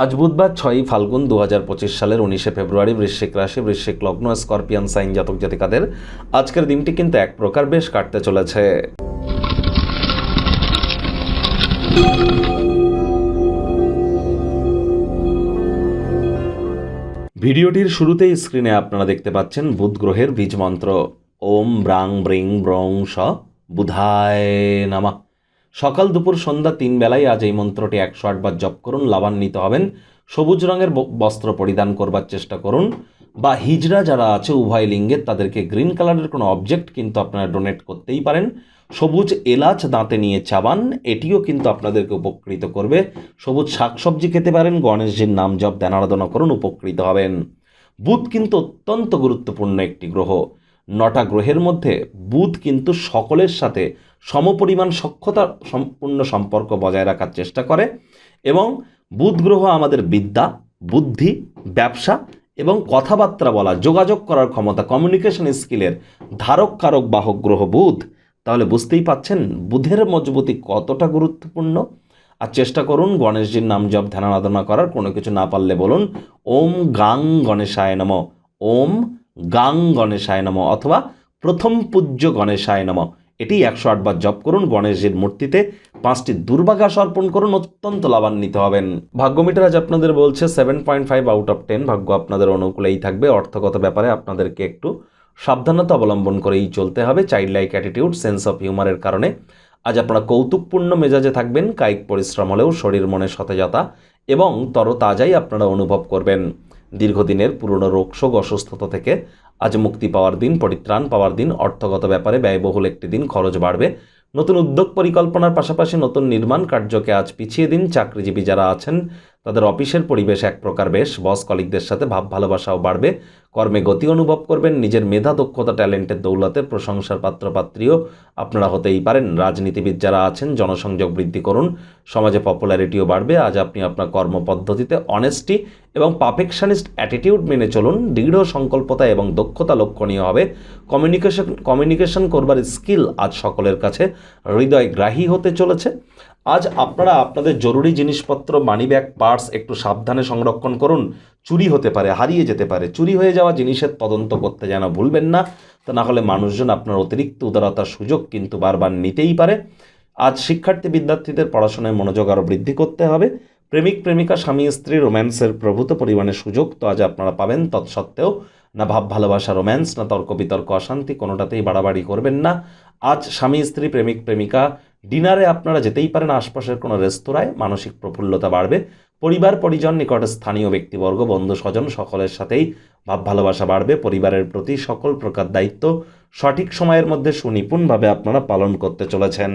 আজ বুধবার 6ই ফাল্গুন 2025 সালের 19শে ফেব্রুয়ারি বৃশ্চিক রাশি, বৃশ্চিক লগ্ন, স্করপিয়ান সাইন জাতক জাতিকাদের আজকের দিনটি কিন্তু এক প্রকার বেশ কাটতে চলেছে। ভিডিওটির শুরুতেই স্ক্রিনে আপনারা দেখতে পাচ্ছেন বুধ গ্রহের বীজ মন্ত্র ওম ব্রাং ব্রিং ব্রং স বুধায় নামা। সকাল দুপুর সন্ধ্যা 3 বেলায় আজ এই মন্ত্রটি 108 বার জপ করুন। লাভান্বিত হবেন। সবুজ রঙের বস্ত্র পরিধান করবার চেষ্টা করুন, বা হিজড়া যারা আছে উভয় লিঙ্গের তাদেরকে গ্রিন কালারের কোনো অবজেক্ট কিন্তু আপনারা ডোনেট করতেই পারেন। সবুজ এলাচ দাঁতে নিয়ে চাবান, এটিও কিন্তু আপনাদেরকে উপকৃত করবে। সবুজ শাকসবজি খেতে পারেন। গণেশজির নাম জপ ধ্যান আরাধনা করুন, উপকৃত হবেন। বুধ কিন্তু অত্যন্ত গুরুত্বপূর্ণ একটি গ্রহ। 9টা গ্রহের মধ্যে বুধ কিন্তু সকলের সাথে সমপরিমাণ সখ্যতা সম্পূর্ণ সম্পর্ক বজায় রাখার চেষ্টা করে, এবং বুধ গ্রহ আমাদের বিদ্যা, বুদ্ধি, ব্যবসা এবং কথাবার্তা বলা, যোগাযোগ করার ক্ষমতা, কমিউনিকেশন স্কিলের ধারক কারক বাহক গ্রহ বুধ। তাহলে বুঝতেই পাচ্ছেন বুধের মজবুতি কতটা গুরুত্বপূর্ণ। আর চেষ্টা করুন গণেশজির নাম জপ ধ্যান আরাধনা করার। কোনো কিছু না পারলে বলুন ওম গাং গণেশায় নম, ওম গাং গণেশায় নম, অথবা প্রথম পূজ্য গণেশায় নম। এটি 108 বার জপ করুন। গণেশজির মূর্তিতে 5টি দুর্বাঘাস অর্পণ করুন, অত্যন্ত লাভান্বিত হবেন। ভাগ্যমিটার আজ আপনাদের বলছে 7.5 আউট অফ 10। ভাগ্য আপনাদের অনুকূলেই থাকবে। অর্থগত ব্যাপারে আপনাদেরকে একটু সাবধানতা অবলম্বন করেই চলতে হবে। Child like attitude, sense of হিউমারের কারণে আজ আপনারা কৌতুকপূর্ণ মেজাজে থাকবেন। কায়িক পরিশ্রম হলেও শরীর মনে সতেজতা এবং তরতাজাই আপনারা অনুভব করবেন। দীর্ঘদিনের পুরনো রোগশোক অসুস্থতা থেকে আজ মুক্তি পাওয়ার দিন, পরিত্রাণ পাওয়ার দিন। অর্থগত ব্যাপারে ব্যয়বহুল একটি দিন, খরচ বাড়বে। নতুন উদ্যোগ পরিকল্পনার পাশাপাশি নতুন নির্মাণ কার্যকে আজ পিছিয়ে দিন। চাকরিজীবী যারা আছেন তাদের অফিসের পরিবেশ এক প্রকার বেশ। বস কলিগদের সাথে ভাব ভালোবাসাও বাড়বে। কর্মে গতি অনুভব করবেন। নিজের মেধা, দক্ষতা, ট্যালেন্টের দৌলতে প্রশংসার পাত্রপাত্রীও আপনারা হতেই পারেন। রাজনীতিবিদ যারা আছেন জনসংযোগ বৃদ্ধি করুন। সমাজে পপুলারিটিও বাড়বে। আজ আপনি আপনার কর্মপদ্ধতিতে অনেস্টি এবং পারফেকশনিস্ট অ্যাটিটিউড মেনে চলুন। দৃঢ় সংকল্পতা এবং দক্ষতা লক্ষণীয় হবে। কমিউনিকেশন করবার স্কিল আজ সকলের কাছে হৃদয়গ্রাহী হতে চলেছে। আজ আপনারা আপনাদের জরুরি জিনিসপত্র, মানি ব্যাগ, পার্স একটু সাবধানে সংরক্ষণ করুন। চুরি হতে পারে, হারিয়ে যেতে পারে। চুরি হয়ে যাওয়া জিনিসের তদন্ত করতে যেন ভুলবেন না, তা না হলে মানুষজন আপনার অতিরিক্ত উদারতার সুযোগ কিন্তু বারবার নিতেই পারে। আজ শিক্ষার্থী বিদ্যার্থীদের পড়াশোনায় মনোযোগ আরও বৃদ্ধি করতে হবে। প্রেমিক প্রেমিকা, স্বামী স্ত্রী রোম্যান্সের প্রভূত পরিমাণে সুযোগ তো আজ আপনারা পাবেন। তৎসত্ত্বেও না ভাব ভালোবাসা, রোম্যান্স, না তর্ক বিতর্ক, অশান্তি, কোনোটাতেই বাড়াবাড়ি করবেন না। আজ স্বামী স্ত্রী, প্রেমিক প্রেমিকা ডিনারে আপনারা যেতেই পারেন আশপাশের কোনো রেস্তোরাঁয়। মানসিক প্রফুল্লতা বাড়বে। পরিবার পরিজন, নিকটের স্থানীয় ব্যক্তিবর্গ, বন্ধু স্বজন সকলের সাথেই ভাব ভালোবাসা বাড়বে। পরিবারের প্রতি সকল প্রকার দায়িত্ব সঠিক সময়ের মধ্যে সুনিপুণভাবে আপনারা পালন করতে চলেছেন।